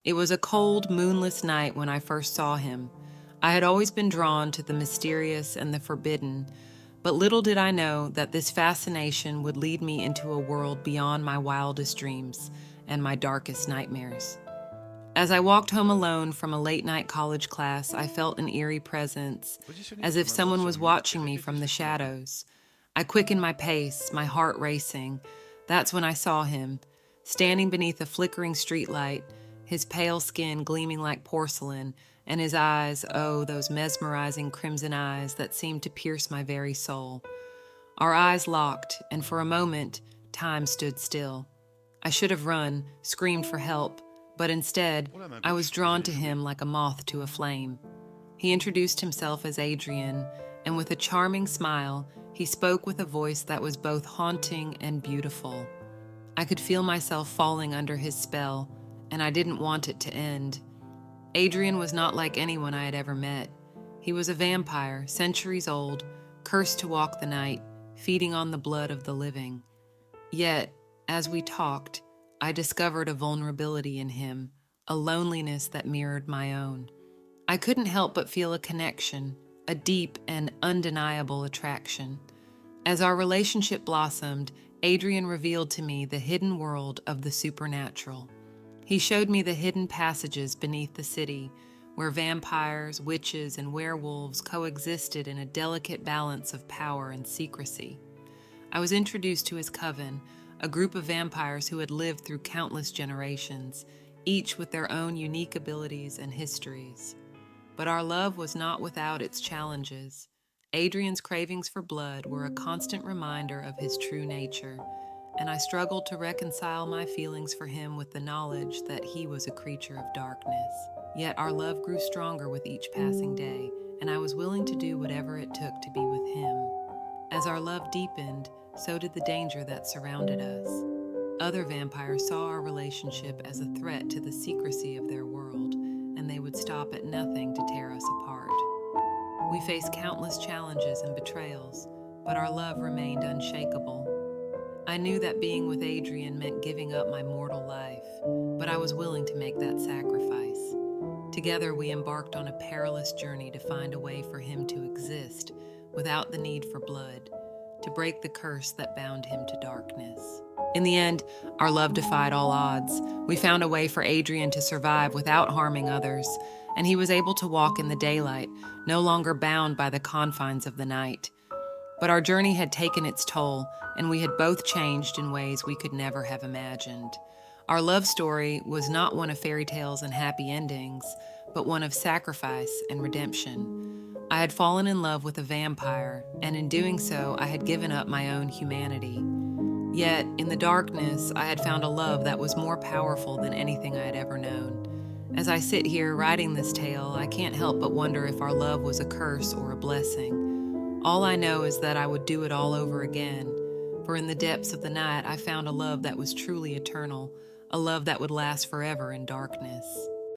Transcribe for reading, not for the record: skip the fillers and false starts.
It was a cold, moonless night when I first saw him. I had always been drawn to the mysterious and the forbidden, but little did I know that this fascination would lead me into a world beyond my wildest dreams and my darkest nightmares. As I walked home alone from a late-night college class, I felt an eerie presence, as if someone was watching me from the shadows. I quickened my pace, my heart racing. That's when I saw him, standing beneath a flickering streetlight, his pale skin gleaming like porcelain, and his eyes, oh, those mesmerizing crimson eyes that seemed to pierce my very soul. Our eyes locked, and for a moment, time stood still. I should have run, screamed for help, but instead, I was drawn to him like a moth to a flame. He introduced himself as Adrian, and with a charming smile, he spoke with a voice that was both haunting and beautiful. I could feel myself falling under his spell, and I didn't want it to end. Adrian was not like anyone I had ever met. He was a vampire, centuries old, cursed to walk the night, feeding on the blood of the living. Yet, as we talked, I discovered a vulnerability in him, a loneliness that mirrored my own. I couldn't help but feel a connection, a deep and undeniable attraction. As our relationship blossomed, Adrian revealed to me the hidden world of the supernatural. He showed me the hidden passages beneath the city, where vampires, witches, and werewolves coexisted in a delicate balance of power and secrecy. I was introduced to his coven, a group of vampires who had lived through countless generations, each with their own unique abilities and histories. But our love was not without its challenges. Adrian's cravings for blood were a constant reminder of his true nature, and I struggled to reconcile my feelings for him with the knowledge that he was a creature of darkness. Yet our love grew stronger with each passing day, and I was willing to do whatever it took to be with him. As our love deepened, so did the danger that surrounded us. Other vampires saw our relationship as a threat to the secrecy of their world, and they would stop at nothing to tear us apart. We faced countless challenges and betrayals, but our love remained unshakable. I knew that being with Adrian meant giving up my mortal life, but I was willing to make that sacrifice. Together, we embarked on a perilous journey to find a way for him to exist without the need for blood, to break the curse that bound him to darkness. In the end, our love defied all odds. We found a way for Adrian to survive without harming others, and he was able to walk in the daylight, no longer bound by the confines of the night. But our journey had taken its toll, and we had both changed in ways we could never have imagined. Our love story was not one of fairy tales and happy endings, but one of sacrifice and redemption. I had fallen in love with a vampire, and in doing so, I had given up my own humanity. Yet, in the darkness, I had found a love that was more powerful than anything I had ever known. As I sit here writing this tale, I can't help but wonder if our love was a curse or a blessing. All I know is that I would do it all over again, for in the depths of the night, I found a love that was truly eternal, a love that would last forever in darkness.